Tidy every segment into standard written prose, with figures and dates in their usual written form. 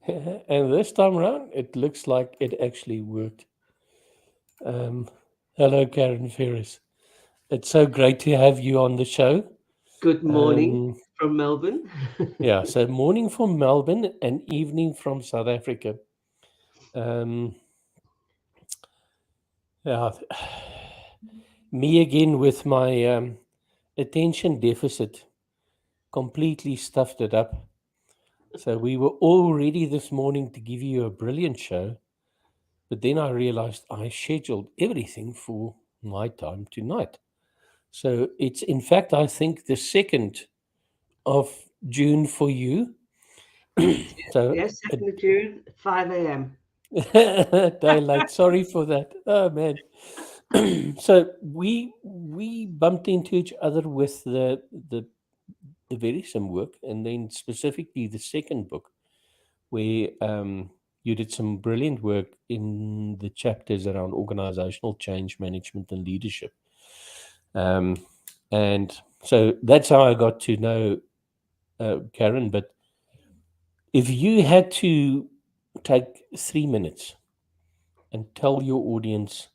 And this time around, it looks like it actually worked. Um, Hello, Karen Ferris. It's so great to have you on the show. Good morning Um, from Melbourne. yeah, so morning from Melbourne and evening from South Africa. Um, yeah, me again with my attention deficit completely stuffed it up. So we were all ready this morning to give you a brilliant show, but then I realized I scheduled everything for my time tonight. So it's in fact, I think, the 2nd of June for you. So Yes, a 2nd of June, 5 a.m. daylight. Sorry for that. Oh man. So we bumped into each other with the Verisum work, and then specifically the second book, where you did some brilliant work in the chapters around organizational change management and leadership. Um, and so that's how I got to know Karen. But if you had to take 3 minutes and tell your audience,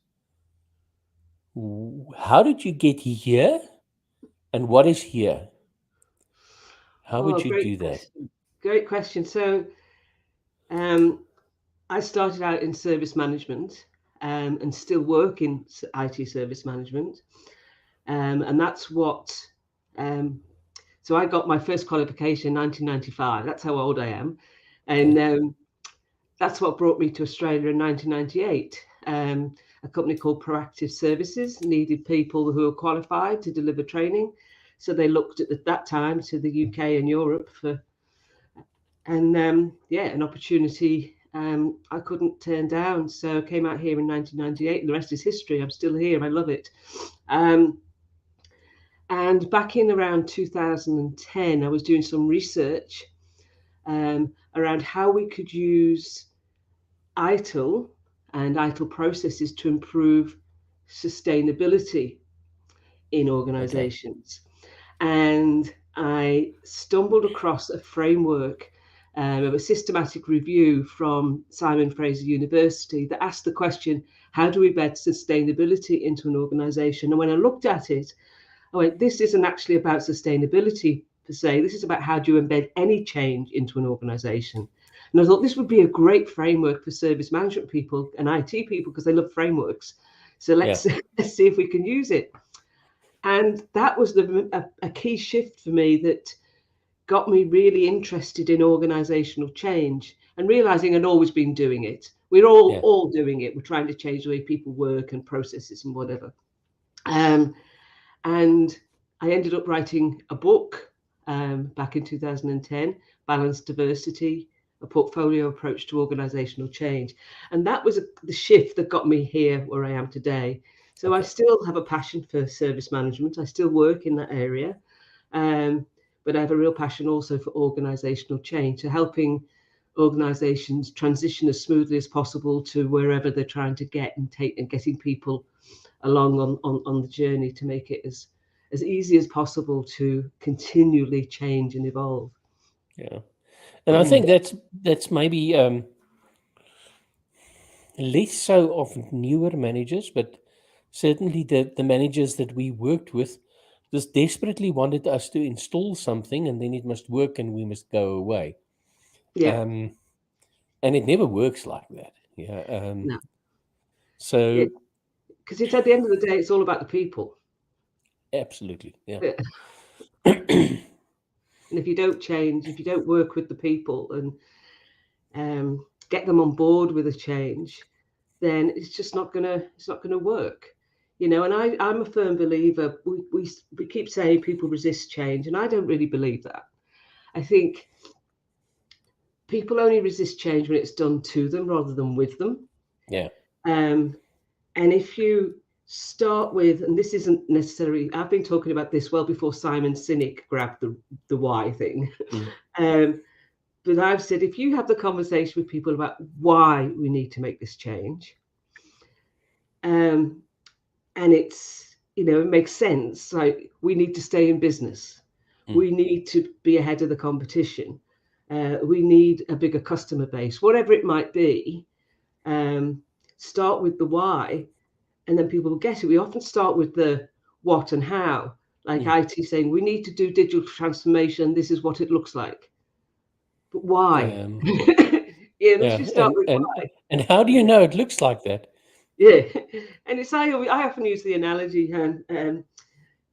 how did you get here and what is here? How Oh, would you great do that? question. Great question. So, um, I started out in service management and still work in IT service management. And that's what, um, so I got my first qualification in 1995. That's how old I am. And Okay. that's what brought me to Australia in 1998. A company called Proactive Services needed people who were qualified to deliver training. So they looked at that time to the UK and Europe for, and yeah, an opportunity I couldn't turn down. So I came out here in 1998, and the rest is history. I'm still here. I love it. Um, and back in around 2010, I was doing some research around how we could use ITIL and ITIL processes to improve sustainability in Okay. organizations. And I stumbled across a framework of a systematic review from Simon Fraser University that asked the question, how do we embed sustainability into an organization? And when I looked at it, I went, this isn't actually about sustainability per se. This is about how do you embed any change into an organization. And I thought this would be a great framework for service management people and IT people because they love frameworks. So Yeah. let's see if we can use it. And that was a key shift for me that got me really interested in organizational change and realizing I'd always been doing it. We're Yeah. all doing it. We're trying to change the way people work and processes and whatever. Um, and I ended up writing a book back in 2010, Balanced Diversity, a portfolio approach to organizational change. And that was the shift that got me here where I am today. So I Okay. still have a passion for service management. I still work in that area. Um, but I have a real passion also for organizational change, so helping organizations transition as smoothly as possible to wherever they're trying to get and take and getting people along on the journey to make it as easy as possible to continually change and evolve. Yeah. And I think that's maybe less so of newer managers, but certainly the managers that we worked with just desperately wanted us to install something and then it must work and we must go away. Yeah, Um, and it never works like that. Yeah. no, So because it's at the end of the day, it's all about the people. absolutely. Yeah. Yeah. And if you don't change, if you don't work with the people and get them on board with a change, then it's not gonna work. You know, and I'm a firm believer. We keep saying people resist change, and I don't really believe that. I think people only resist change when it's done to them rather than with them. Yeah. Um, and if you start with, and this isn't necessarily, I've been talking about this well before Simon Sinek grabbed the why thing. Mm. um, but I've said if you have the conversation with people about why we need to make this change, um, and it's, you know, it makes sense. Like we need to stay in business, Mm. we need to be ahead of the competition. We need a bigger customer base, whatever it might be. Start with the why, and then people will get it. We often start with the what and how, like IT saying we need to do digital transformation. This is what it looks like, but why? Um, Yeah, let's yeah, just start with and how do you know it looks like that? yeah. And it's I often use the analogy that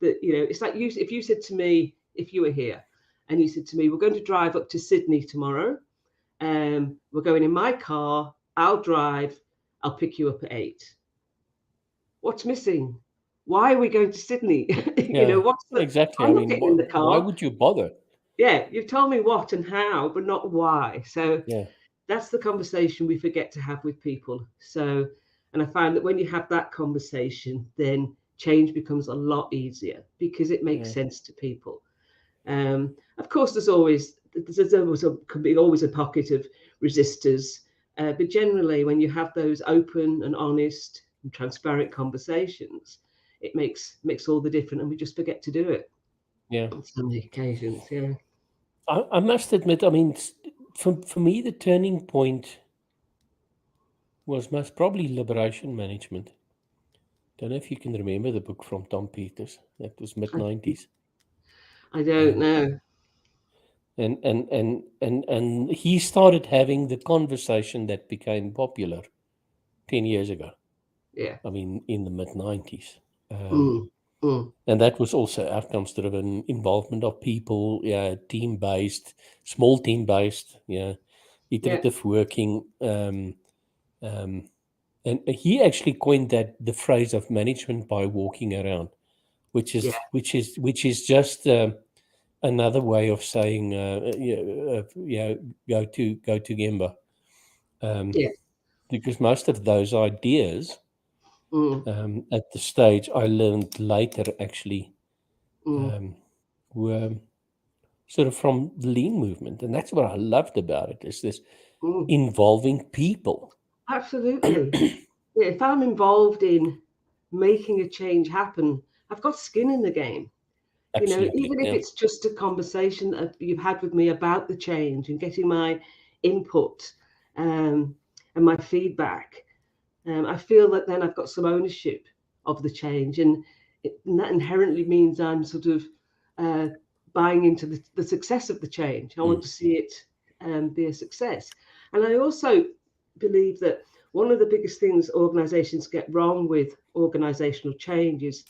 it's like if you said to me, if you were here and you said to me, we're going to drive up to Sydney tomorrow. We're going in my car. I'll drive. I'll pick you up at 8. What's missing? Why are we going to Sydney? Yeah, What's the? exactly. I I'm not mean, getting in the why car. would you bother? Yeah, you've told me what and how, but not why. So Yeah, that's the conversation we forget to have with people. So, and I find that when you have that conversation, then change becomes a lot easier because it makes yeah, sense to people. Of course, can be always a pocket of resistors, but generally, when you have those open and honest and transparent conversations, it makes all the difference, and we just forget to do it yeah. on so many occasions. Yeah, I must admit, I mean, for me, the turning point was most probably liberation management. Don't know if you can remember the book from Tom Peters. That was mid I, '90s. I don't Um, know. and he started having the conversation that became popular 10 years ago. Yeah. I mean, in the mid '90s. Mm, mm, And that was also outcomes driven involvement of people, yeah, team based, small team based, yeah, yeah. iterative working. Um, and he actually coined that the phrase of management by walking around, Yeah. which is just another way of saying, go to Gemba, um, Yeah. because most of those ideas Mm, at the stage I learned later actually mm, um, were sort of from the lean movement, and that's what I loved about it is this mm. involving people. Absolutely. Yeah, if I'm involved in making a change happen, I've got skin in the game. Absolutely, Even if yeah. it's just a conversation that you've had with me about the change and getting my input um, and my feedback, I feel that then I've got some ownership of the change, and that inherently means I'm sort of uh, buying into the success of the change. I want Mm, to see it be a success, and I also believe that one of the biggest things organisations get wrong with organisational change is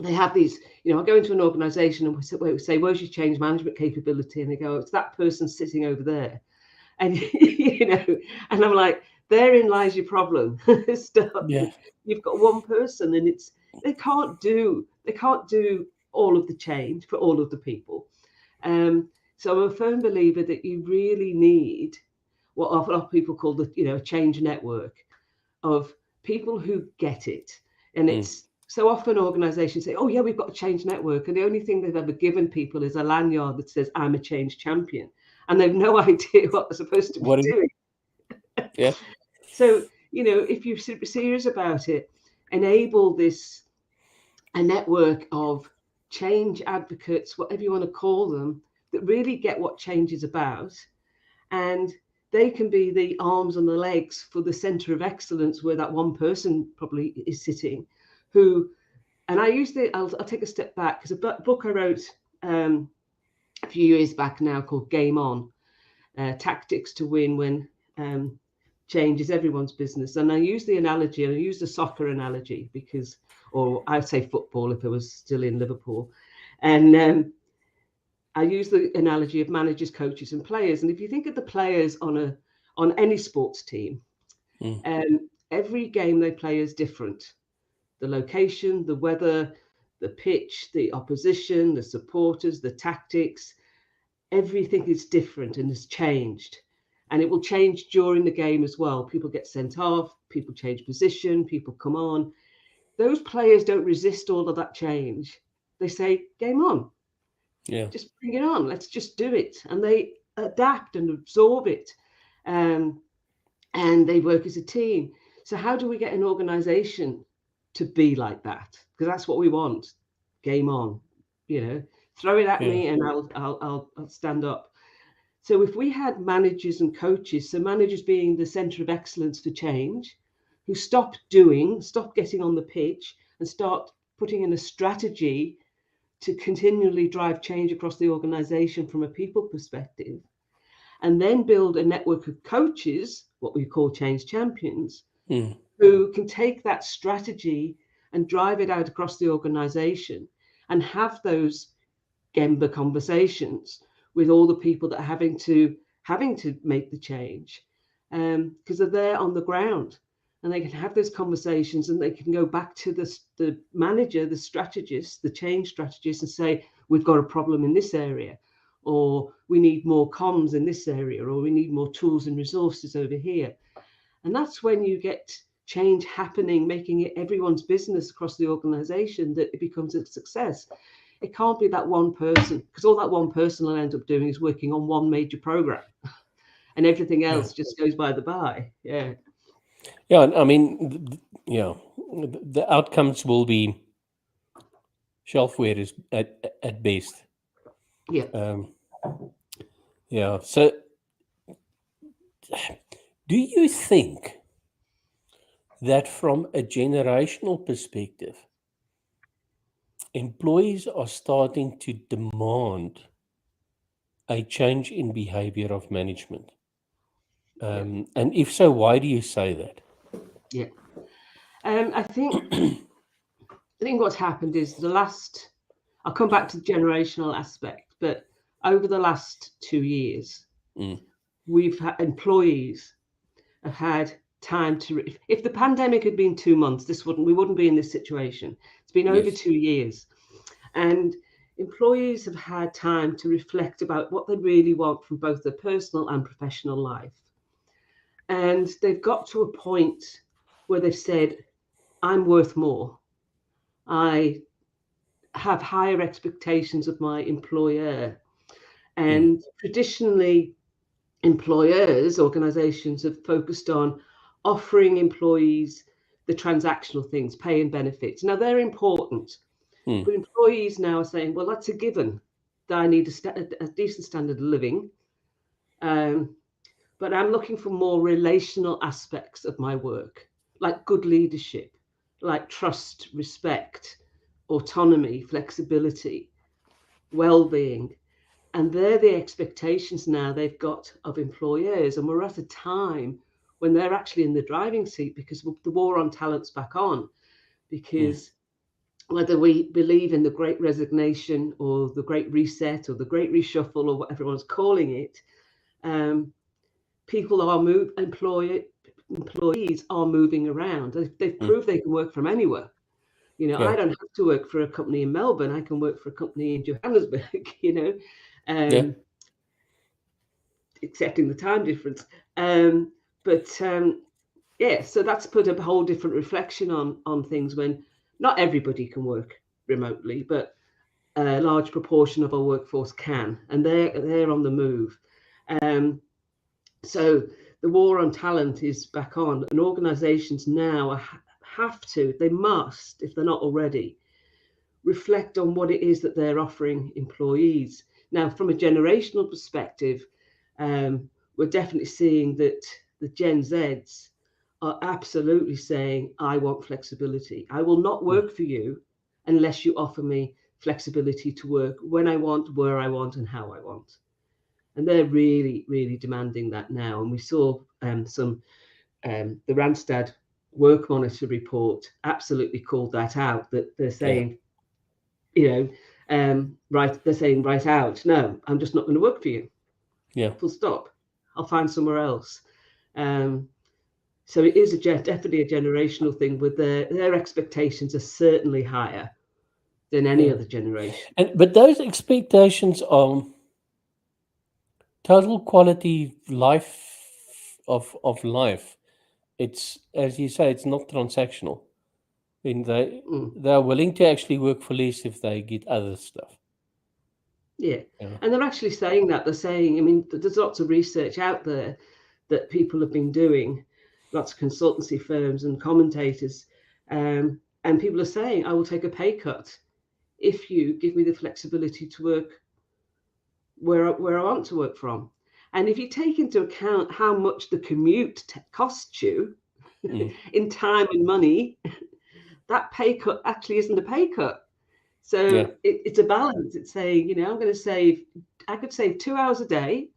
they have these, I go into an organisation and we say, where's your change management capability? And they go, it's that person sitting over there. And, and I'm like, therein lies your problem. Stop. yeah, You've got one person and they can't do all of the change for all of the people. So I'm a firm believer that you really need what a lot of people call a change network of people who get it. And mm, it's so often organizations say, oh, yeah, we've got a change network. And the only thing they've ever given people is a lanyard that says, I'm a change champion. And they've no idea what they're supposed to be what? doing. Yeah, So, if you're serious about it, enable a network of change advocates, whatever you want to call them, that really get what change is about. And they can be the arms and the legs for the center of excellence where that one person probably is sitting and I'll take a step back because a book I wrote a few years back now called Game On, Tactics to Win When Change is Everyone's Business. And I use the soccer analogy or I'd say football if I was still in Liverpool. And I use the analogy of managers, coaches, and players. And if you think of the players on any sports team, mm, every game they play is different. The location, the weather, the pitch, the opposition, the supporters, the tactics, everything is different and has changed. And it will change during the game as well. People get sent off, people change position, people come on. Those players don't resist all of that change. They say, game on, yeah, just bring it on. Let's just do it. And they adapt and absorb it. Um, and they work as a team. So how do we get an organization to be like that? Because that's what we want. Game on, throw it at yeah, me and I'll stand up. So if we had managers and coaches, so managers being the centre of excellence for change, who stop getting on the pitch and start putting in a strategy to continually drive change across the organization from a people perspective, and then build a network of coaches, what we call change champions, who can take that strategy and drive it out across the organization and have those Gemba conversations with all the people that are having to make the change, because they're there on the ground, and they can have those conversations, and they can go back to the manager, the strategist, the change strategist, and say, we've got a problem in this area, or we need more comms in this area, or we need more tools and resources over here. And that's when you get change happening, making it everyone's business across the organization, that it becomes a success. It can't be that one person, because all that one person will end up doing is working on one major program, and everything else just goes by the by. Yeah. Yeah, I mean, the outcomes will be shelfware is at best. Yeah. Yeah. So, do you think that from a generational perspective, employees are starting to demand a change in behavior of management? And if so, why do you say that? Yeah. I think what's happened is I'll come back to the generational aspect, but over the last 2 years, we've had employees have had time to. If the pandemic had been 2 months, we wouldn't be in this situation. It's been over 2 years, and employees have had time to reflect about what they really want from both their personal and professional life, and they've got to a point where they've said, I'm worth more. I have higher expectations of my employer. And traditionally, organizations have focused on offering employees the transactional things, pay and benefits. Now, they're important, but employees now are saying, well, that's a given, that I need a decent standard of living. But I'm looking for more relational aspects of my work, like good leadership, like trust, respect, autonomy, flexibility, well-being. And they're the expectations now they've got of employers. And we're at a time when they're actually in the driving seat, because the war on talent's back on. Because whether we believe in the great resignation or the great reset or the great reshuffle or what everyone's calling it, people are employees are moving around. They've proved they can work from anywhere. I don't have to work for a company in Melbourne. I can work for a company in Johannesburg, accepting the time difference. So that's put a whole different reflection on things, when not everybody can work remotely, but a large proportion of our workforce can, and they're on the move. So the war on talent is back on, and organizations now they must, if they're not already, reflect on what it is that they're offering employees. Now, from a generational perspective, we're definitely seeing that the Gen Zs are absolutely saying, I want flexibility. I will not work for you unless you offer me flexibility to work when I want, where I want, and how I want. And they're really, really demanding that now. And we saw the Randstad Work Monitor report absolutely called that out, that they're saying, they're saying right out, no, I'm just not going to work for you. Yeah. Full stop. I'll find somewhere else. So it is definitely a generational thing, with their expectations are certainly higher than any other generation. But those expectations are total quality of life. It's, as you say, it's not transactional. I mean, they are willing to actually work for less if they get other stuff. Yeah. And they're actually saying that. They're saying, I mean, there's lots of research out there that people have been doing, lots of consultancy firms and commentators, and people are saying, I will take a pay cut if you give me the flexibility to work where I want to work from. And if you take into account how much the commute costs you in time and money, that pay cut actually isn't a pay cut. So it's a balance. It's saying, I'm going to save, I could save 2 hours a day.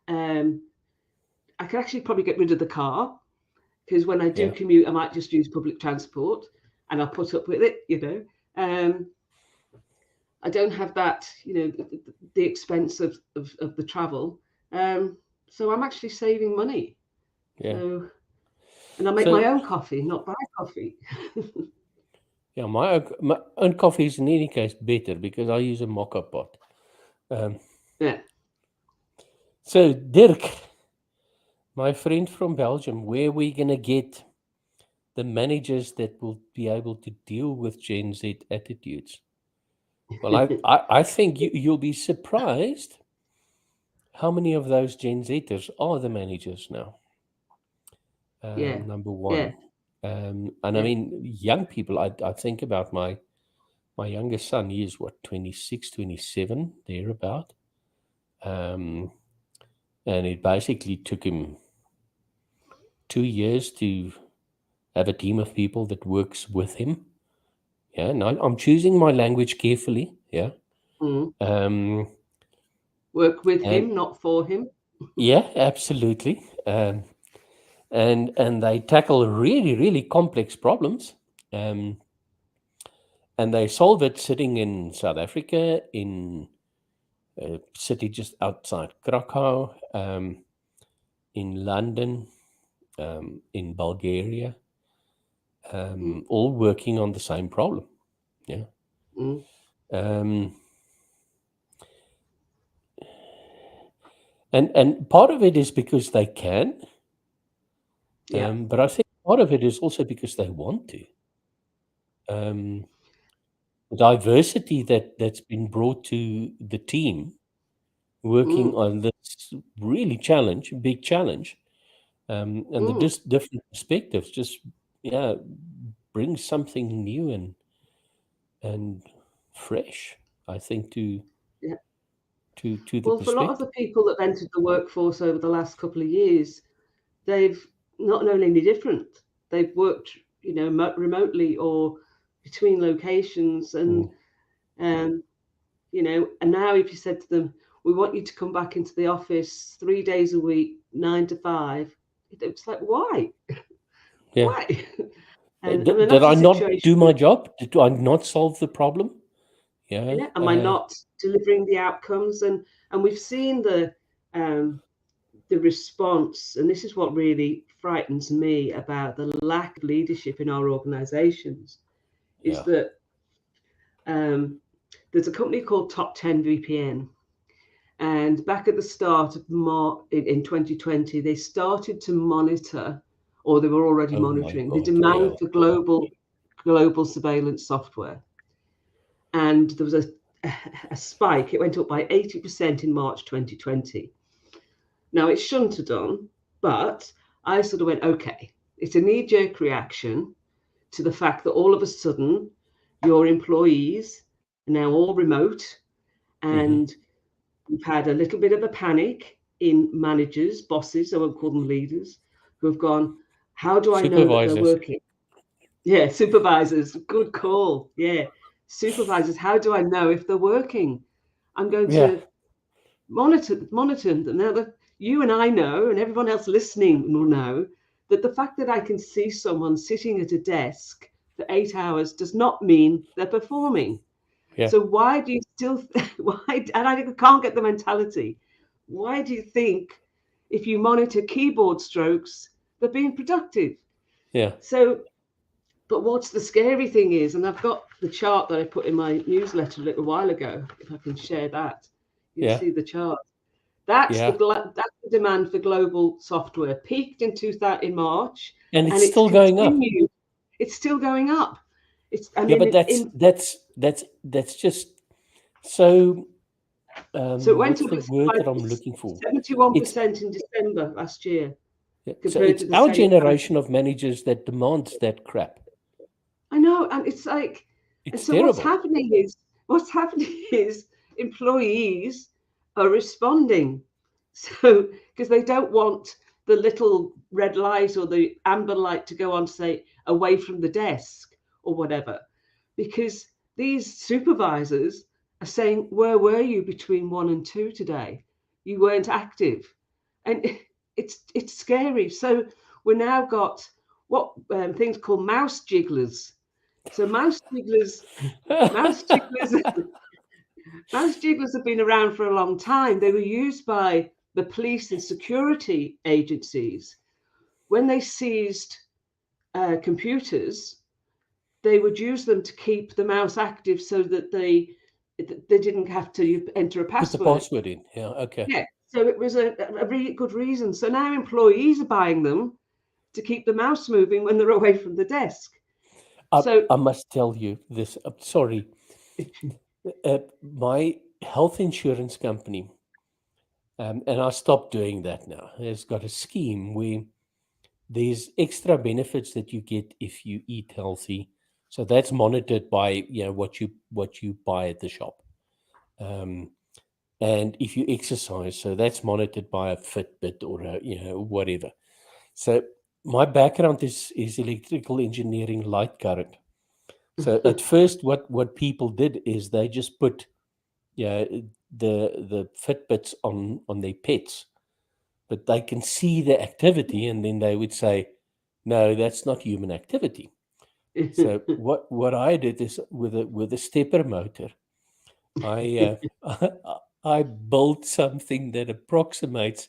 I could actually probably get rid of the car, because when I do commute, I might just use public transport and I'll put up with it, I don't have that, the expense of the travel. So I'm actually saving money. Yeah. So, and I make my own coffee, not buy coffee. Yeah, my own coffee is in any case better because I use a mocha pot. Yeah. So, Dirk, my friend from Belgium, where are we going to get the managers that will be able to deal with Gen Z attitudes? Well, I think you'll be surprised how many of those Gen Zers are the managers now. Number one. And I mean, young people, I think about my youngest son. He is, 26, 27, thereabout. And it basically took him 2 years to have a team of people that works with him. Yeah, and I'm choosing my language carefully. Yeah. Work with him, not for him. Yeah, absolutely. And they tackle really, really complex problems. And they solve it sitting in South Africa, in a city just outside Krakow, in London, in Bulgaria, all working on the same problem. Yeah. And part of it is because they can, but I think part of it is also because they want to. The diversity that's been brought to the team working on this really big challenge, and the different perspectives just brings something new and fresh, I think, to the Well, for a lot of the perspective. people that have entered the workforce over the last couple of years, they've not known any different. They've worked, remotely or between locations, and and now if you said to them, "We want you to come back into the office 3 days a week, 9 to 5," it's like, why? Yeah. Why? And Did that's I a not situation. do my job? Did I not solve the problem? Yeah. Am I not delivering the outcomes? And we've seen the response, and this is what really frightens me about the lack of leadership in our organizations, is that there's a company called Top 10 VPN, and back at the start of March in 2020, they started to monitor, or they were already monitoring, the demand for global surveillance software. And there was a spike. It went up by 80% in March 2020. Now, it shouldn't have done, but I sort of went, okay, it's a knee-jerk reaction to the fact that all of a sudden your employees are now all remote, and we've had a little bit of a panic in managers, bosses, I won't call them leaders, who have gone, how do I know that they're working? Yeah, supervisors, good call. Yeah, supervisors, how do I know if they're working? I'm going to monitor them. Now that you and I know, and everyone else listening will know, that the fact that I can see someone sitting at a desk for 8 hours does not mean they're performing. So why do you still and I can't get the mentality. Why do you think if you monitor keyboard strokes, they're being productive? So, but what's the scary thing is, and I've got the chart that I put in my newsletter a little while ago, if I can share that, you'll see the chart. That's the demand for global software. Peaked in March, and it's still going up. It's still going up. But that's just so. So it went what's up the word that I'm looking for? 71% in December last year. So it's our generation of managers that demands that crap. I know, and it's like, it's so terrible. what's happening is employees are responding. So, because they don't want the little red light or the amber light to go on to say away from the desk or whatever, because these supervisors are saying, where were you between 1 and 2 today? You weren't active. And it's scary. So we're now got what things called mouse jigglers. So mouse jigglers, mouse jigglers have been around for a long time. They were used by the police and security agencies when they seized computers. They would use them to keep the mouse active so that they didn't have to enter a Put the password. password in. Yeah. Okay. Yeah, so it was a really good reason. So now employees are buying them to keep the mouse moving when they're away from the desk. So I must tell you this. Sorry. My health insurance company, and I stopped doing that now, has got a scheme where there's extra benefits that you get if you eat healthy. So that's monitored by what you buy at the shop. And if you exercise, so that's monitored by a Fitbit or whatever. So my background is electrical engineering, light current. So at first, what people did is they just put the Fitbits on their pets, but they can see the activity, and then they would say, "No, that's not human activity." So what I did is with a stepper motor, I I built something that approximates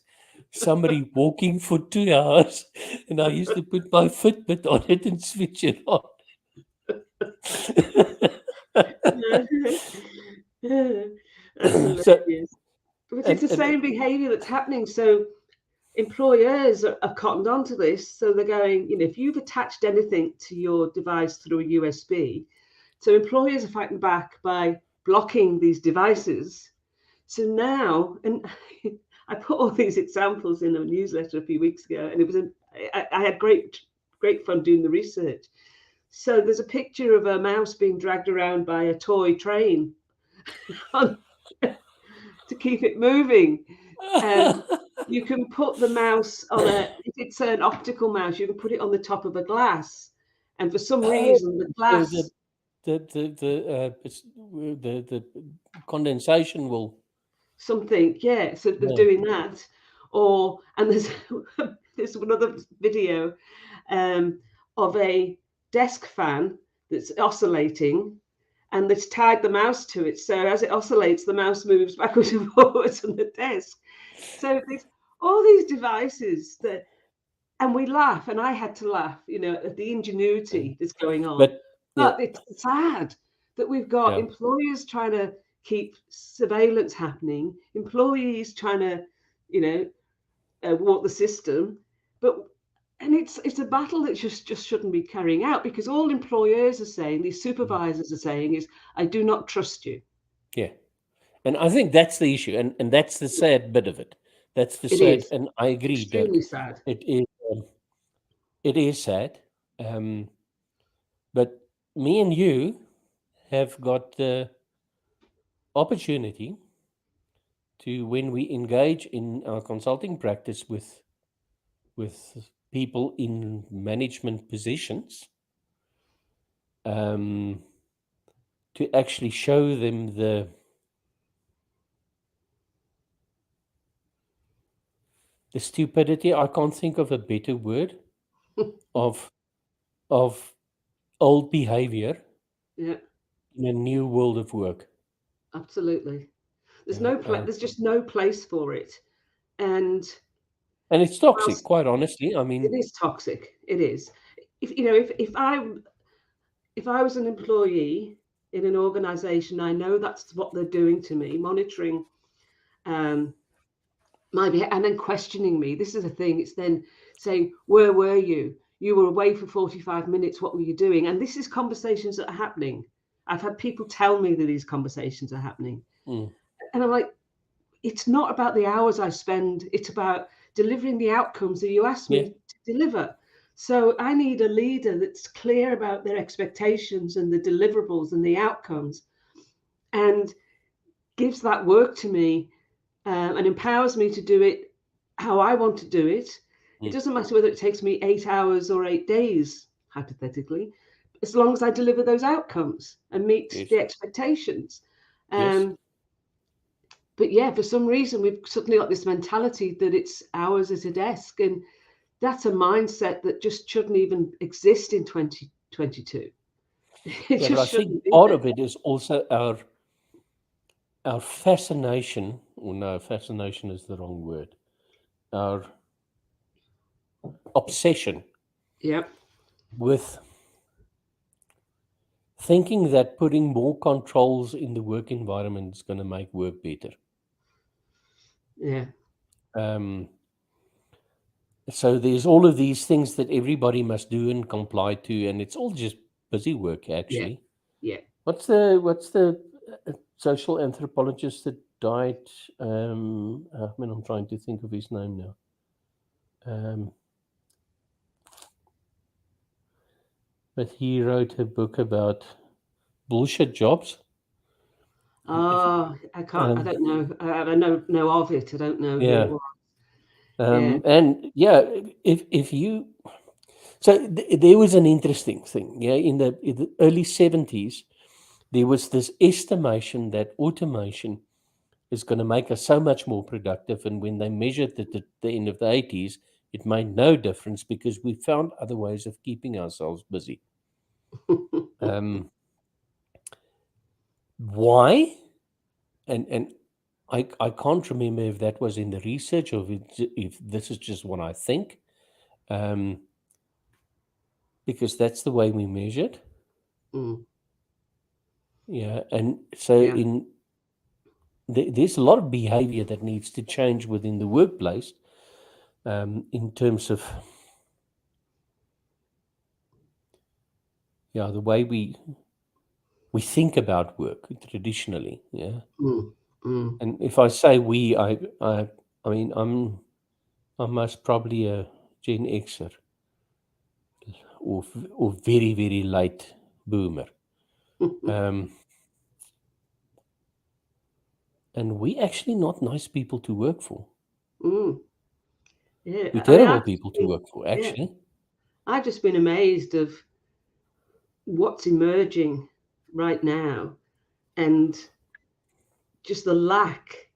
somebody walking for 2 hours, and I used to put my Fitbit on it and switch it on. that's So hilarious. But it's the and same behaviour that's happening. So employers are cottoned onto this. So they're going, if you've attached anything to your device through a USB, so employers are fighting back by blocking these devices. So now, and I put all these examples in a newsletter a few weeks ago, and it was I had great fun doing the research. So there's a picture of a mouse being dragged around by a toy train to keep it moving. And you can put the mouse on if it's an optical mouse, you can put it on the top of a glass. And for some oh, reason, the so glass, the condensation will. something, yeah. So they're Yeah. doing that. And there's another video um, of a desk fan that's oscillating, and it's tied the mouse to it. So as it oscillates, the mouse moves backwards and forwards on the desk. So there's all these devices that, and we laugh, and I had to laugh, at the ingenuity that's going on. But yeah, But it's sad that we've got yeah. employers trying to keep surveillance happening, employees trying to, walk the system, but and it's a battle that just shouldn't be carrying out, because all employers are saying, these supervisors are saying, is I do not trust you. Yeah. And I think that's the issue, and that's the sad bit of it. That's the It sad, is and I agree, extremely Dirk. sad. It is um, it is sad. Um, but me and you have got the opportunity to, when we engage in our consulting practice with people in management positions, um, to actually show them the stupidity. I can't think of a better word of of old behavior Yeah, in a new world of work. absolutely. There's Yeah, no there's just no place for it. And and it's toxic, whilst quite honestly. I it mean, is toxic, it is. If I was an employee in an organization, I know that's what they're doing to me, monitoring um, my behavior and then questioning me. This is a thing. It's then saying, where were you? You were away for 45 minutes. What were you doing? And this is conversations that are happening. I've had people tell me that these conversations are happening. mm, And I'm like, it's not about the hours I spend. It's about delivering the outcomes that you asked yeah, me to deliver. So I need a leader that's clear about their expectations and the deliverables and the outcomes, and gives that work to me and empowers me to do it how I want to do it. It doesn't matter whether it takes me 8 hours or 8 days, hypothetically, as long as I deliver those outcomes and meet Yes. the expectations. Yes. But yeah, for some reason, we've suddenly got this mentality that it's hours at a desk. And that's a mindset that just shouldn't even exist in 2022. It Yeah, but I just think shouldn't be part there. of it is also our fascination, or no, fascination is the wrong word. Our obsession Yep. with thinking that putting more controls in the work environment is going to make work better. Yeah. Um, so there's all of these things that everybody must do and comply to, and it's all just busy work, Yeah. actually. Yeah. What's the social anthropologist that died? I'm trying to think of his name now. But he wrote a book about bullshit jobs. If, Oh, I can't. I um, don't know. I know of it. I don't know who it yeah, was. Yeah. and yeah, if you so there was an interesting thing. Yeah, in the early 70s, there was this estimation that automation is going to make us so much more productive, and when they measured it at the end of the 80s, it made no difference because we found other ways of keeping ourselves busy. Why? And I can't remember if that was in the research or if this is just what I think, um, because that's the way we measured. Mm, Yeah, and so yeah. there's a lot of behavior that needs to change within the workplace, in terms of the way we think about work traditionally. Yeah, Mm, mm. and if I say we, I mean I'm most probably a Gen Xer, or very very late boomer. Um, and we actually not nice people to work for. Mm. Yeah. We're I mean, terrible people to work for, yeah, actually. I've just been amazed of what's emerging right now, and just the lack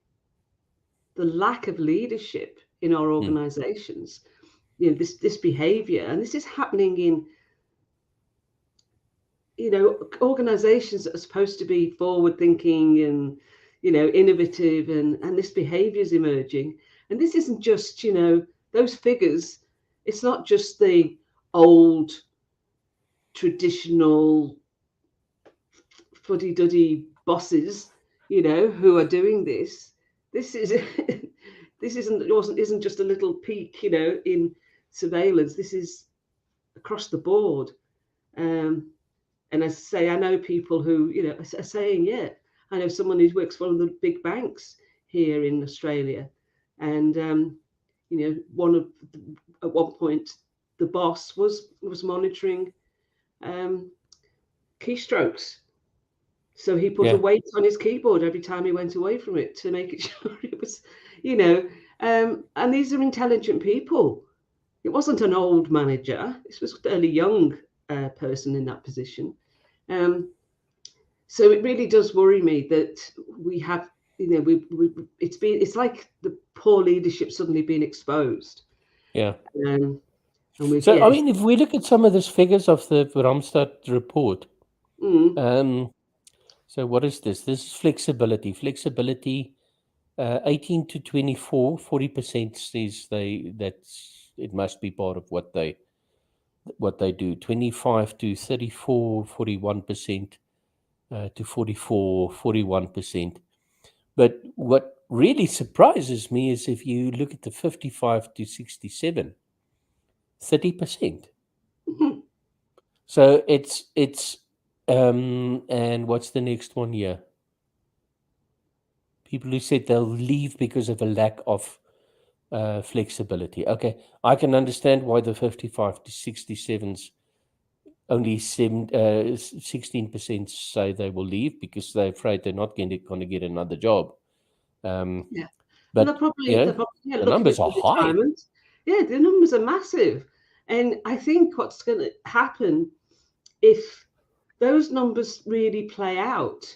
of leadership in our Mm, organizations. This behavior, and this is happening in organizations that are supposed to be forward thinking and innovative, and this behavior is emerging. And this isn't just those figures. It's not just the old traditional fuddy-duddy bosses who are doing this. This is this isn't just a little peak in surveillance. This is across the board. And as I say, I know people who are saying, yeah, I know someone who works for one of the big banks here in Australia, and one of at one point the boss was monitoring keystrokes. So he put a yeah, weight on his keyboard every time he went away from it to make it sure it was, and these are intelligent people. It wasn't an old manager. This was a fairly young person in that position. Um, so it really does worry me that we have, it's like the poor leadership suddenly being exposed. yeah. Um, and we've, So, yeah, I mean, if we look at some of these figures of the Ramstad report, mm, um, so what is this? This is flexibility. Flexibility, 18 to 24, 40% says it must be part of what they do. 25 to 34, 41%, to 44, 41%. But what really surprises me is if you look at the 55 to 67, 30%. mhm, So and what's the next one here? People who said they'll leave because of a lack of flexibility. Okay, I can understand why the 55 to 67s only 16% say they will leave because they're afraid they're not going to get another job. Um, yeah. And But they're probably the looking at numbers are high. retirement. Yeah, the numbers are massive. And I think what's going to happen if those numbers really play out,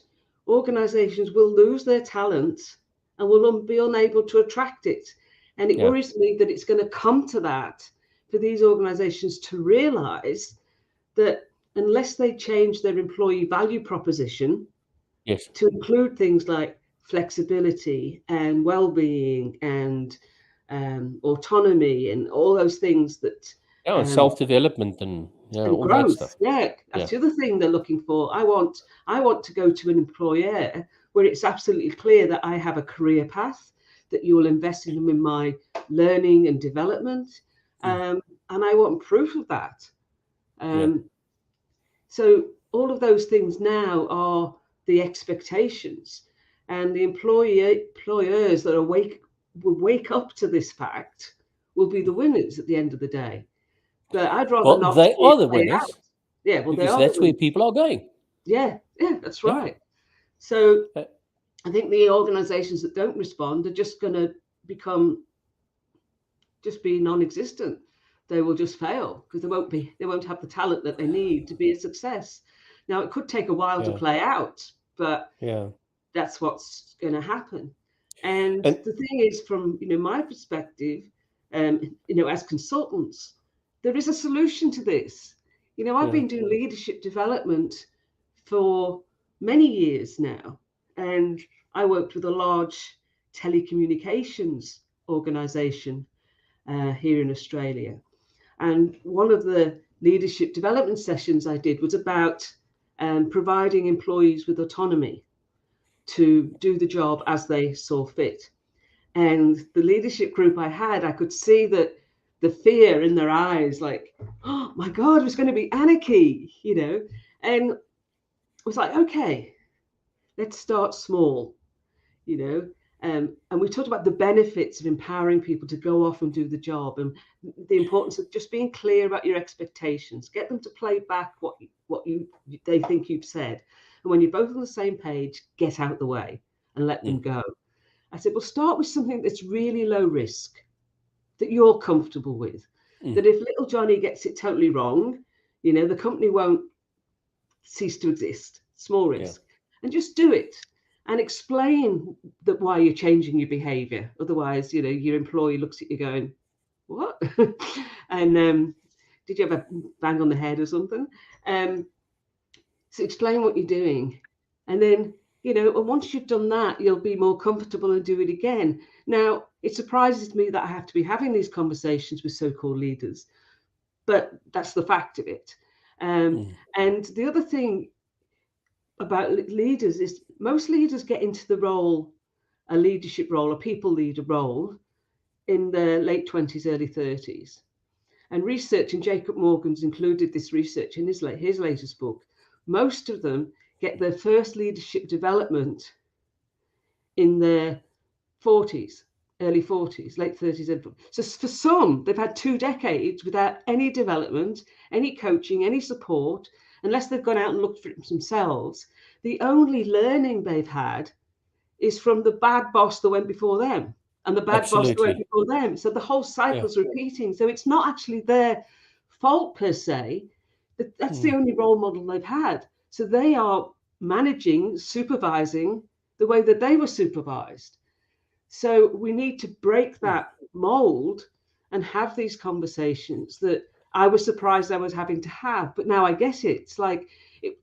organizations will lose their talent and will be unable to attract it. And it Yeah. worries me that it's going to come to that for these organizations to realize that unless they change their employee value proposition Yes. to include things like flexibility and well-being and autonomy and all those things that Yeah, and um, self-development and and all that growth. stuff. Yeah, that's Yeah. the other thing they're looking for. I want to go to an employer where it's absolutely clear that I have a career path, that you will invest in my learning and development, and I want proof of that. Yeah. So all of those things now are the expectations, and the employers that will wake up to this fact will be the winners at the end of the day. But I'd rather Well, not they see it are the play out. winners Yeah, well, they because are the that's where winners. people are going. Yeah, that's Yeah. right. So Uh, I think the organisations that don't respond are just going to be non-existent. They will just fail because they won't have the talent that they need to be a success. Now it could take a while to yeah. play out, but Yeah. that's what's going to happen. And And the thing is, from my perspective, as consultants, there is a solution to this. I've yeah. been doing leadership development for many years now, and I worked with a large telecommunications organization here in Australia. And one of the leadership development sessions I did was about providing employees with autonomy to do the job as they saw fit. And the leadership group I had, I could see that the fear in their eyes, like, oh my God, it's going to be anarchy, And I was like, okay, let's start small, and we talked about the benefits of empowering people to go off and do the job, and the importance of just being clear about your expectations. Get them to play back what they think you've said, and when you're both on the same page, get out the way and let them go. I said, well, start with something that's really low risk, that you're comfortable with. That if little Johnny gets it totally wrong, the company won't cease to exist. Small risk, and just do it. And explain that why you're changing your behavior. Otherwise, your employee looks at you going, what? And did you have a bang on the head or something? So explain what you're doing. And then, and once you've done that, you'll be more comfortable and do it again. Now, it surprises me that I have to be having these conversations with so-called leaders, but that's the fact of it. And the other thing about leaders is most leaders get into a leadership role, a people leader role, in their late 20s, early 30s. And research, and Jacob Morgan's included this research in his latest book, most of them get their first leadership development in their 40s, early 40s, late 30s. So for some, they've had 2 decades without any development, any coaching, any support, unless they've gone out and looked for it themselves. The only learning they've had is from the bad boss that went before them, and the bad boss that went before them. So the whole cycle's repeating. So it's not actually their fault per se. That's the only role model they've had. So they are managing, supervising the way that they were supervised. So we need to break that mold and have these conversations that I was surprised I was having to have, but now I get it. It's like,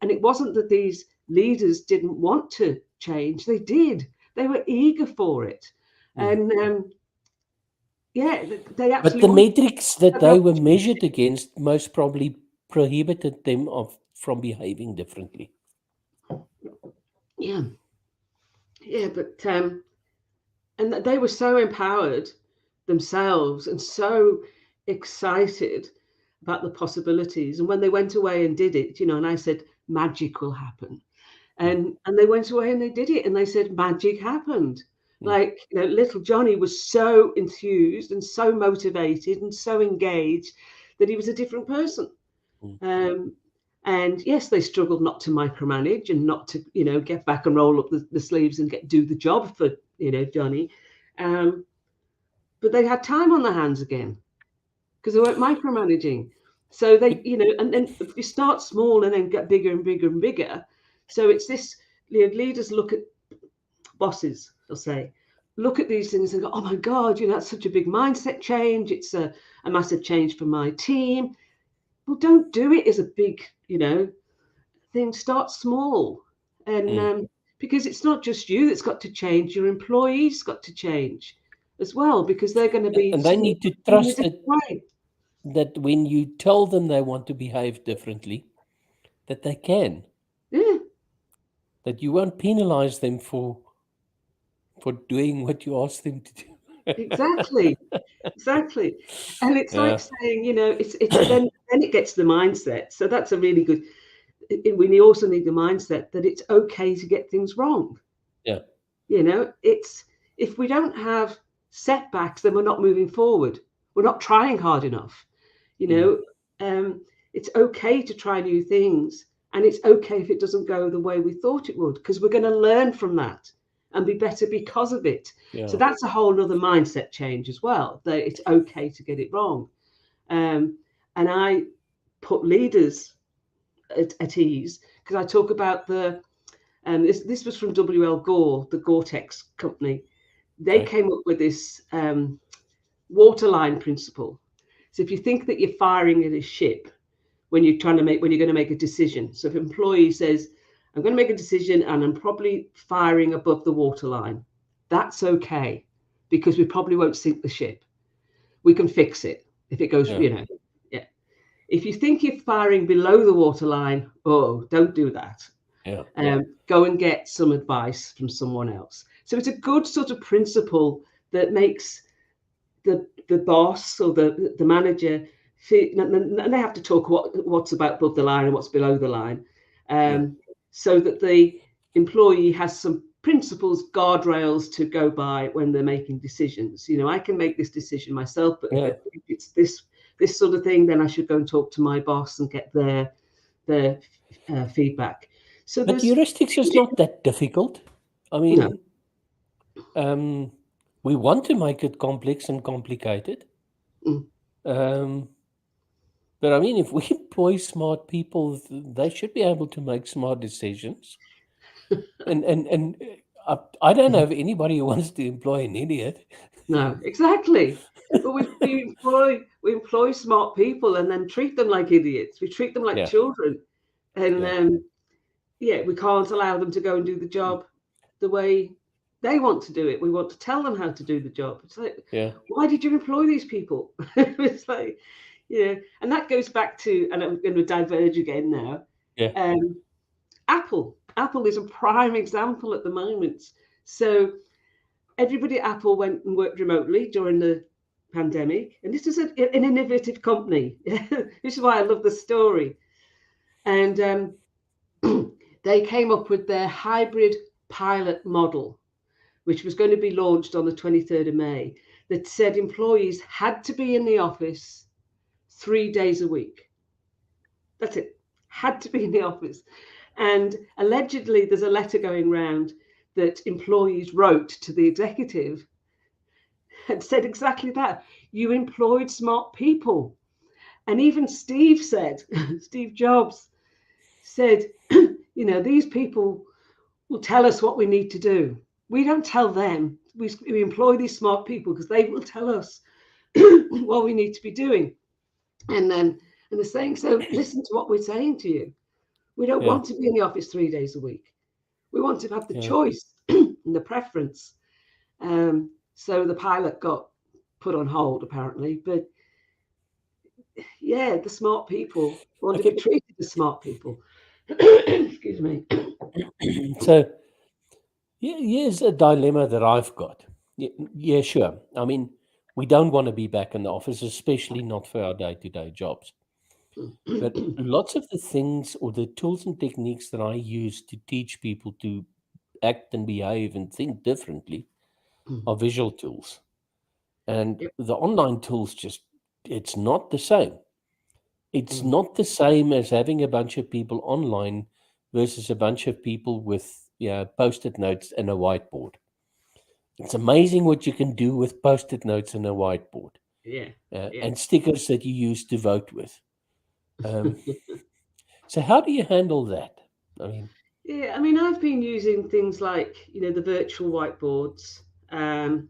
and it wasn't that these leaders didn't want to change. They did. They were eager for it. And they But absolutely the wanted metrics that the they were opportunity. measured against most probably prohibited them from behaving differently. Yeah. Yeah, but and they were so empowered themselves and so excited about the possibilities. And when they went away and did it, and I said, magic will happen. And they went away and they did it, and they said magic happened. Like, little Johnny was so enthused and so motivated and so engaged that he was a different person. And yes, they struggled not to micromanage and not to, get back and roll up the sleeves and do the job for, Johnny. But they had time on their hands again because they weren't micromanaging. So they, and then if you start small and then get bigger and bigger and bigger. So it's this, leaders look at bosses, they'll say, look at these things and go, oh my God, that's such a big mindset change. It's a massive change for my team. Well, don't do it as a big, thing. Start small. And because it's not just you that's got to change, your employees got to change as well, because they're going to be and they seeing need to it in a trust different way. that when you tell them they want to behave differently, that they can, Yeah, that you won't penalize them for doing what you ask them to do. exactly. Exactly. And it's like Yeah, saying, it's then it gets the mindset. So that's a really good. We also need the mindset that it's okay to get things wrong. yeah, It's, if we don't have setbacks, then we're not moving forward. We're not trying hard enough. You mm, know, it's okay to try new things, and it's okay if it doesn't go the way we thought it would, because we're going to learn from that and be better because of it. So yeah, that's a whole other mindset change as well, that it's okay to get it wrong. And I put leaders at ease, because I talk about this was from W.L. Gore, the Gore-Tex company. They okay, came up with this waterline principle. So if you think that you're firing at a ship when you're going to make a decision. So if an employee says, I'm going to make a decision and I'm probably firing above the waterline, that's okay, because we probably won't sink the ship. We can fix it if it goes, yeah, yeah. If you think you're firing below the waterline, oh, don't do that. yeah, Go and get some advice from someone else. So it's a good sort of principle that makes the boss or the manager feel, and they have to talk what's about above the line and what's below the line, mm, so that the employee has some principles, guardrails to go by when they're making decisions. I can make this decision myself, but yeah. if it's this sort of thing, then I should go and talk to my boss and get their feedback. So But there's heuristics is not that difficult. I no. mean, um, we want to make it complex and complicated. Mm. Um, but I mean, if we employ smart people, they should be able to make smart decisions. And I don't know of anybody who wants to employ an idiot. No, exactly. But we employ smart people and then treat them like idiots. We treat them like Yeah, children, and yeah, yeah, we can't allow them to go and do the job the way they want to do it. We want to tell them how to do the job. It's like, yeah, why did you employ these people? It's like, and that goes back to, and I'm going to diverge again now. yeah, Um, Apple is a prime example at the moment. So everybody at Apple went and worked remotely during the pandemic, and this is an innovative company. This is why I love the story. And they came up with their hybrid pilot model, which was going to be launched on the 23rd of May, that said employees had to be in the office 3 days a week. That's it. Had to be in the office. And allegedly, there's a letter going around that employees wrote to the executive and said exactly that. You employed smart people. And even Steve said, Steve Jobs said, these people will tell us what we need to do. We don't tell them. We employ these smart people because they will tell us what we need to be doing. And they're saying, so listen to what we're saying to you. We don't yeah, want to be in the office 3 days a week. We want to have the yeah. choice and the preference. So the pilot got put on hold, apparently. But yeah, the smart people want to Okay, be treated as smart people. Excuse me. so here's a dilemma that I've got. Yeah, sure. I mean, we don't want to be back in the office, especially not for our day-to-day jobs. But lots of the things or the tools and techniques that I use to teach people to act and behave and think differently are visual tools. And Yep. the online tools it's not the same. It's Mm. not the same as having a bunch of people online versus a bunch of people with post-it notes and a whiteboard. It's amazing what you can do with post-it notes and a whiteboard, Yeah. Yeah. and stickers that you use to vote with. So how do you handle that? I mean, Yeah, I mean, I've been using things like, the virtual whiteboards, and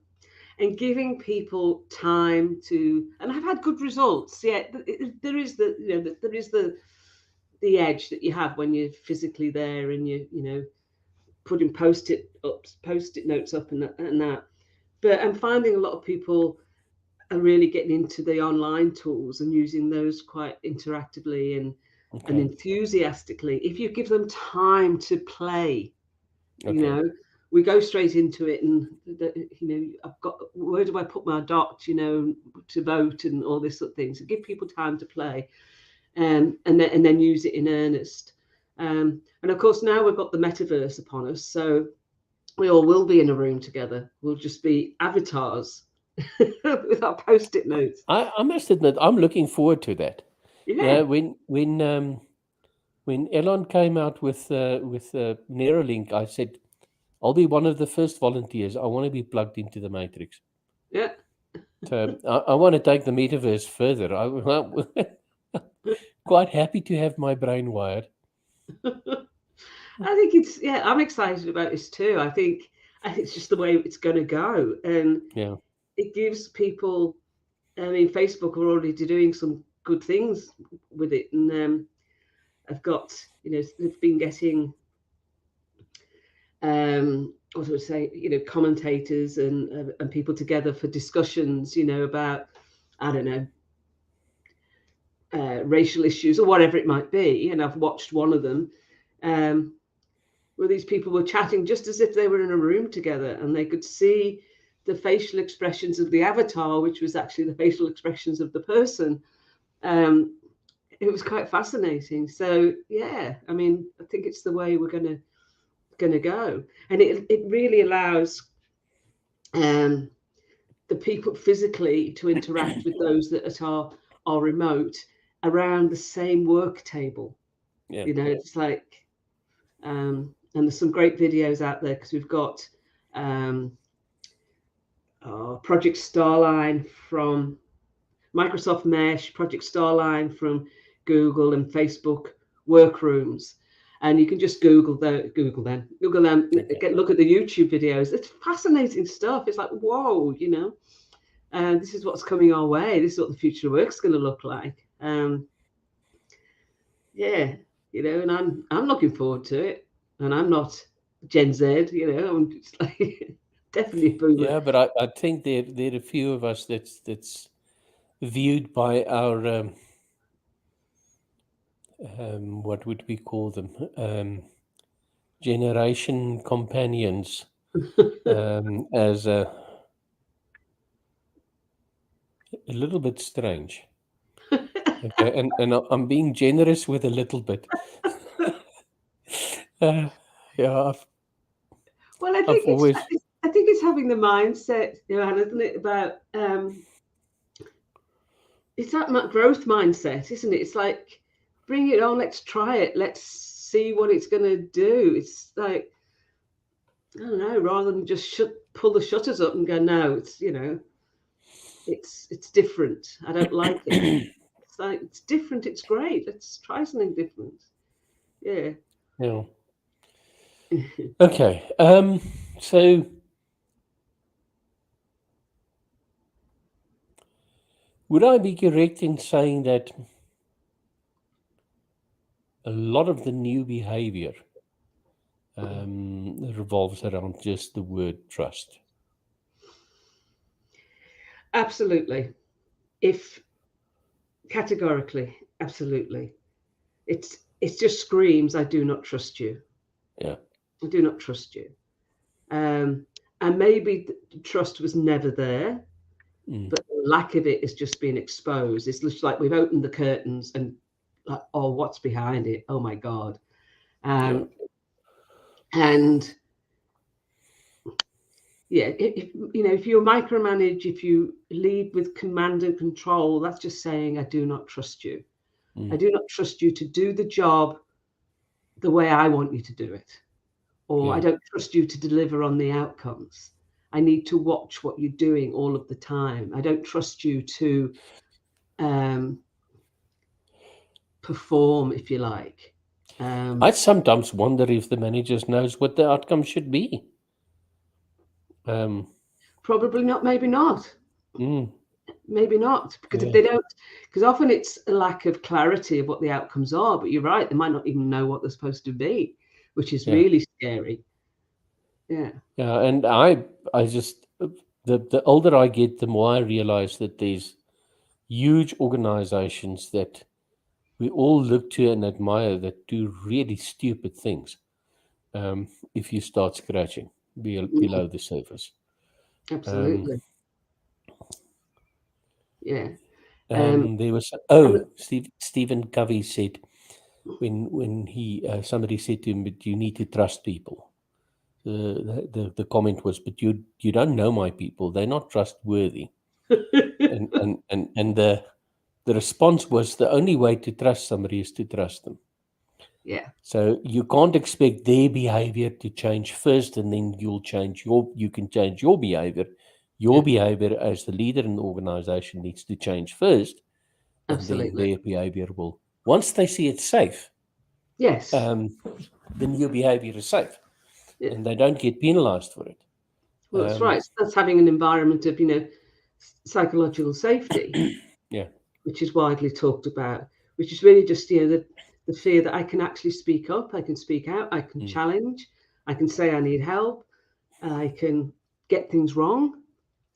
giving people time to, and I've had good results. Yeah, there is there is the edge that you have when you're physically there and putting post-it notes up and that. But I'm finding a lot of people are really getting into the online tools and using those quite interactively and okay, enthusiastically. If you give them time to play, you okay, know, we go straight into it, and I've got, where do I put my dot, to vote and all this sort of thing. So give people time to play, and then use it in earnest. And of course, now we've got the metaverse upon us, so we all will be in a room together. We'll just be avatars with our post-it notes. I must admit, I'm looking forward to that. Yeah, When Elon came out with Neuralink, I said I'll be one of the first volunteers. I want to be plugged into the matrix. yeah. So I want to take the metaverse further. I'm quite happy to have my brain wired. I think it's, yeah. I'm excited about this too. I think it's just the way it's going to go, and Yeah. it gives people. I mean, Facebook are already doing some good things with it, and I've got, they've been getting, what would I say, commentators and people together for discussions, about, I don't know, racial issues or whatever it might be. And I've watched one of them, um, where these people were chatting just as if they were in a room together, and they could see the facial expressions of the avatar, which was actually the facial expressions of the person. Um, it was quite fascinating. So yeah, I mean, I think it's the way we're gonna go, and it really allows um, the people physically to interact with those that are remote around the same work table. Yeah. It's like, and there's some great videos out there, because we've got um, Project Starline from Microsoft Mesh, Project Starline from Google, and Facebook Workrooms. And you can just Google them, Okay. look at the YouTube videos. It's fascinating stuff. It's like, whoa, and this is what's coming our way. This is what the future of work is going to look like. Yeah, and I'm looking forward to it. And I'm not Gen Z, I'm just like definitely a boomer. Yeah, but I think there are a few of us that's viewed by our what would we call them, generation companions, as a little bit strange. Okay, and I'm being generous with a little bit. uh, yeah, Well, I I've think it's always I think it's having the mindset, isn't it, about it's that growth mindset, isn't it? It's like, bring it on, let's try it, let's see what it's going to do. It's like, I don't know, rather than just pull the shutters up and go, no, it's different. I don't like it. It's like, it's different. It's great. Let's try something different. Yeah. yeah. Okay. So would I be correct in saying that a lot of the new behavior revolves around just the word trust? Absolutely. If categorically, absolutely. It's just screams, I do not trust you. Yeah. I do not trust you. Um, and maybe the trust was never there, Mm. but the lack of it is just being exposed. It's just like we've opened the curtains and like, oh, what's behind it? Oh my God. Yeah. Um, and yeah, if you micromanage, if you lead with command and control, that's just saying, I do not trust you. I Mm. do not trust you to do the job the way I want you to do it. Or I Yeah. don't trust you to deliver on the outcomes. I need to watch what you're doing all of the time. I don't trust you to perform, if you like. I sometimes wonder if the managers knows what the outcome should be. Probably not, maybe not. Mm, Maybe not, because if yeah, they don't, because often it's a lack of clarity of what the outcomes are. But you're right, they might not even know what they're supposed to be, which is yeah, really scary. Yeah, yeah. And I just the older I get, the more I realize that there's huge organizations that we all look to and admire that do really stupid things. If you start scratching below the surface. Um, absolutely. Yeah. Um, there was and Stephen Covey said when he somebody said to him, "But you need to trust people." The comment was, "But you don't know my people; they're not trustworthy." And the response was, "The only way to trust somebody is to trust them." yeah, So you can't expect their behavior to change first, and then you can change your behavior. Your yeah, behavior as the leader in the organization needs to change first, and then absolutely. their behavior will. Once they see it's safe, Yes. um, then your behavior is safe, Yeah. and they don't get penalized for it. Well, that's Um, right. That's having an environment of, psychological safety, yeah, which is widely talked about, which is really just, the fear that I can actually speak up, I can speak out, I can mm, challenge, I can say I need help, I can get things wrong,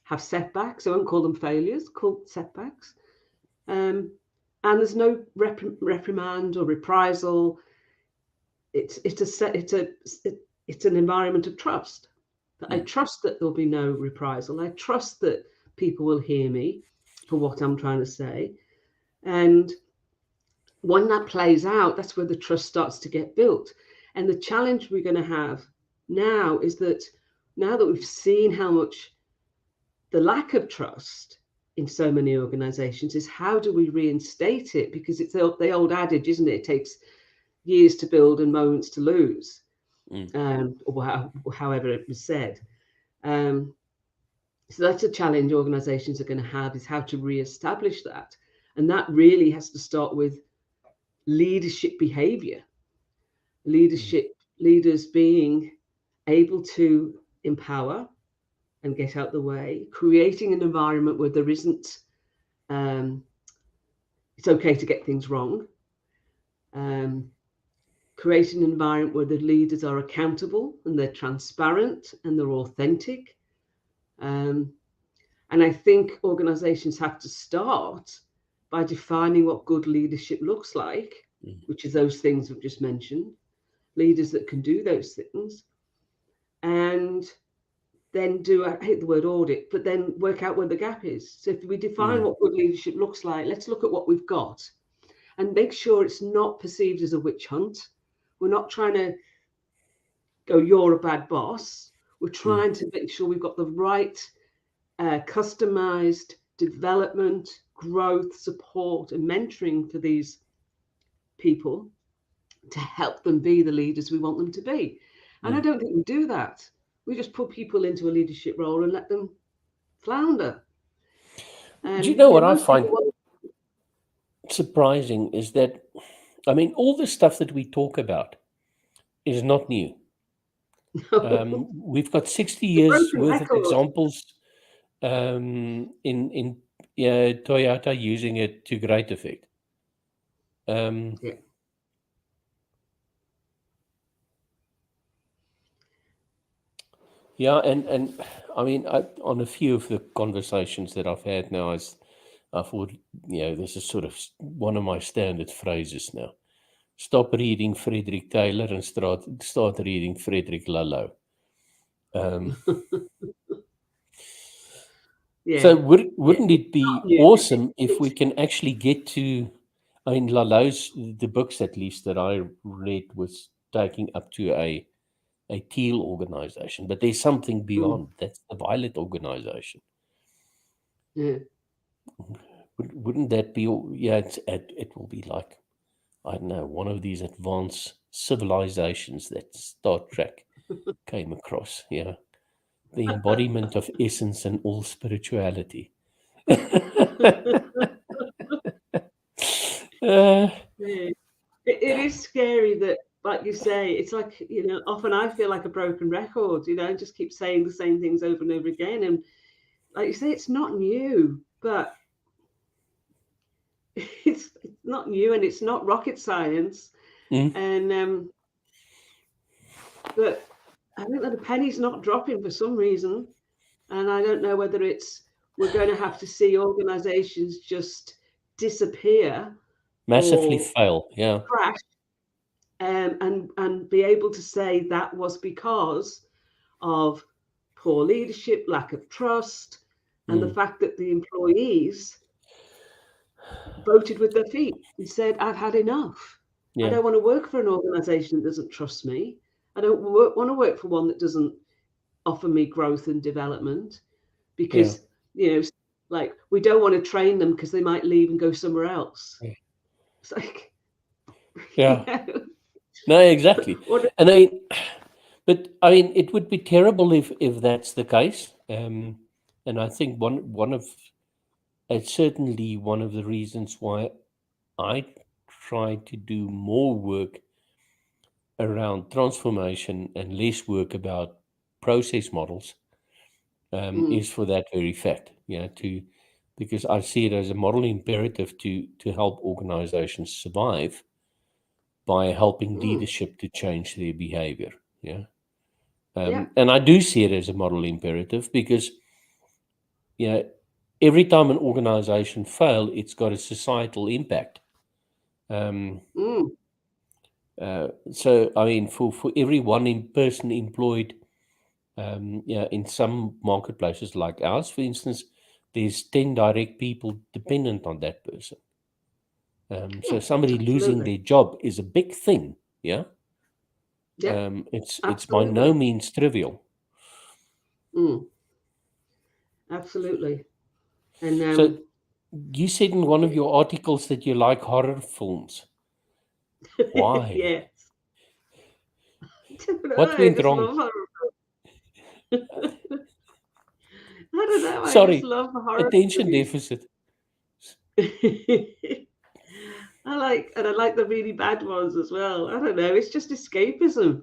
have setbacks. I won't call them failures, call setbacks. Um, and there's no reprimand or reprisal. It's an environment of trust. I mm, trust that there'll be no reprisal. I trust that people will hear me for what I'm trying to say. And when that plays out, that's where the trust starts to get built. And the challenge we're going to have now is that now that we've seen how much the lack of trust in so many organizations is, how do we reinstate it? Because it's the old adage, isn't it? It takes years to build and moments to lose, mm, or however it was said. Um, so that's a challenge organizations are going to have, is how to reestablish that. And that really has to start with leadership behavior, mm, leaders being able to empower and get out the way, creating an environment where there isn't, um, it's okay to get things wrong, um, creating an environment where the leaders are accountable and they're transparent and they're authentic. Um, and I think organizations have to start by defining what good leadership looks like, mm, which is those things we've just mentioned, leaders that can do those things, and then I hate the word audit, but then work out where the gap is. So if we define mm, what good leadership looks like, let's look at what we've got and make sure it's not perceived as a witch hunt. We're not trying to go, you're a bad boss. We're mm, trying to make sure we've got the right customized development, growth, support, and mentoring for these people to help them be the leaders we want them to be. And I mm. don't think we do that. We just put people into a leadership role and let them flounder. Do you And know what I most people find want. surprising is that, I mean, all the stuff that we talk about is not new. We've got 60 The years broken worth of record. examples in Toyota using it to great effect. Um, Yeah. yeah, and I mean, on a few of the conversations that I've had now, I thought, this is sort of one of my standard phrases now. Stop reading Frederick Taylor and start reading Frederick Laloux. Um, so Yeah. Yeah. wouldn't It's it not be new. awesome if we It's can actually get to, I mean, Laloux's, the books at least that I read was taking up to a teal organization, but there's something mm, beyond. That's the violet organization. yeah. Wouldn't that be? Yeah, it will be like, I don't know, one of these advanced civilizations that Star Trek came across. Yeah, the embodiment of essence and all spirituality. uh, Yeah. It is scary that, like you say, it's like, often I feel like a broken record, and just keep saying the same things over and over again. And like you say, it's not new, but it's not new and it's not rocket science. mm, And but I think that the penny's not dropping for some reason. And I don't know whether it's we're going to have to see organizations just disappear massively or fail. Yeah. crash, and be able to say that was because of poor leadership, lack of trust, and the Mm, fact that the employees voted with their feet and said, I've had enough. I yeah. don't want to work for an organization that doesn't trust me. I don't want to work for one that doesn't offer me growth and development, Yeah. because, like, we don't want to train them because they might leave and go somewhere else. Yeah. It's like, you Yeah. know, No, exactly. what, And but I mean, it would be terrible if that's the case. And I think one of it's certainly one of the reasons why I try to do more work around transformation and less work about process models, mm, is for that very fact. To because I see it as a model imperative to help organizations survive by helping mm, leadership to change their behavior. Yeah. yeah, And I do see it as a model imperative because, you know, every time an organization fails, it's got a societal impact. Um, mm, so, I mean, for every person employed, in some marketplaces like ours, for instance, there's 10 direct people dependent on that person. So yeah, somebody losing absolutely. their job is a big thing. Yeah. Yeah, It's by no absolutely. means trivial. Mm, absolutely. And So you said in one of your articles that you like horror films. Why? yeah, I don't know. What I went just wrong? love horror. I don't know. I just Sorry, love horror attention movies. deficit. I like the really bad ones as well. I don't know. It's just escapism.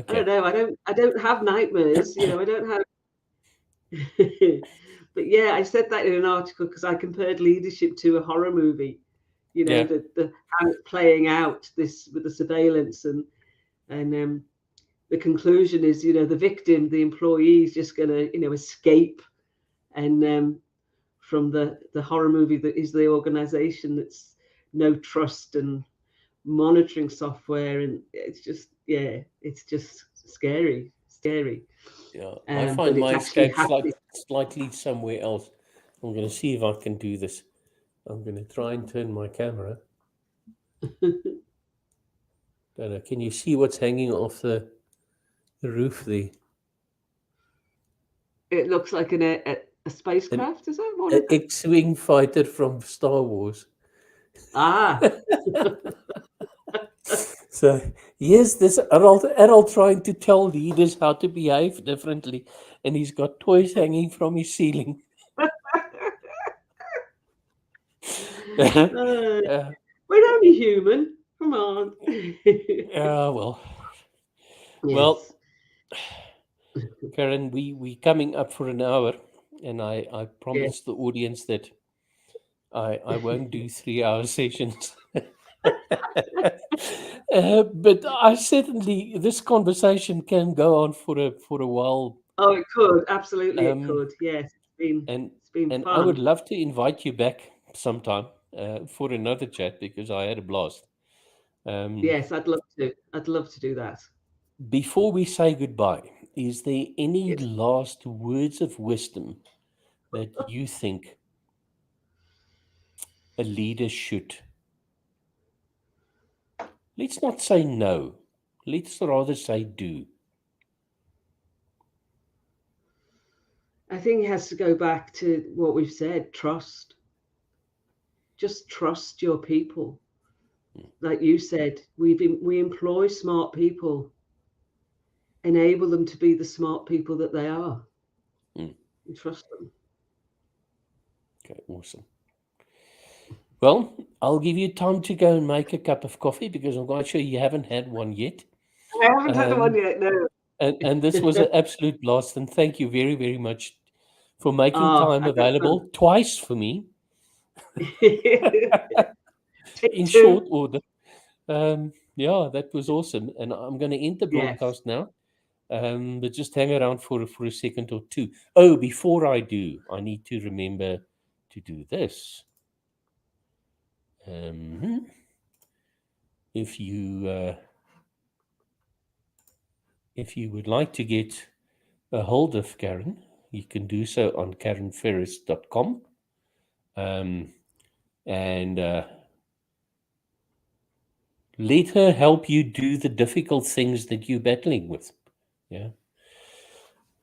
I don't Okay. know. I don't have nightmares. I don't have. But yeah, I said that in an article because I compared leadership to a horror movie. Yeah. The how it's playing out this with the surveillance, and the conclusion is, the victim, the employee, is just going to, escape, and from the horror movie that is the organization that's no trust and monitoring software, and it's just scary. Yeah. I find But it's my actually escape happening. slightly somewhere else. I'm going to see if I can do this. I'm going to try and turn my camera. Don't know. Can you see what's hanging off the roof there? It looks like a An, spacecraft. Is that what an it? X-wing fighter from Star Wars. Ah, So here's this adult trying to tell leaders how to behave differently, and he's got toys hanging from his ceiling. uh, uh, we're only human. Come on. well, well, Yes. Karen, we coming up for an hour, and I Yeah. promised the audience that I won't do 3 hour sessions. But I certainly this conversation can go on for a while, Oh, it could. Absolutely, it um, could. Yes, and it's been and I would fun. love to invite you back sometime, for another chat because I had a blast. Um, Yes, I'd love to. I'd love to do that. before we say goodbye, is there any Yes. last words of wisdom that you think a leader should, let's not say no, let's rather say do? I think it has to go back to what we've said, trust. Just trust your people. Like you said, we employ smart people, enable them to be the smart people that they are. Mm. and trust them. Okay, awesome. Well, I'll give you time to go and make a cup of coffee because I'm quite sure you haven't had one yet. I haven't had one Um, yet, no. and this was an absolute blast. And thank you very, very much for making Oh, time I got available twice for me Take in two. short order. Yeah, that was awesome. And I'm going to end the Yes. broadcast now. But just hang around for a second or two. Oh, before I do, I need to remember to do this. If you would like to get a hold of Karen, you can do so on karenferris.com. And let her help you do the difficult things that you're battling with. Yeah.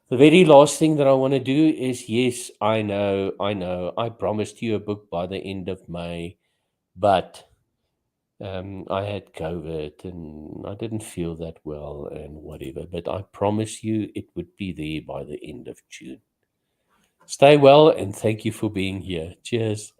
The very last thing that I want to do is, yes, I know, I promised you a book by the end of May, but I had COVID and I didn't feel that well and whatever, but I promise you it would be there by the end of June. Stay well and thank you for being here. Cheers.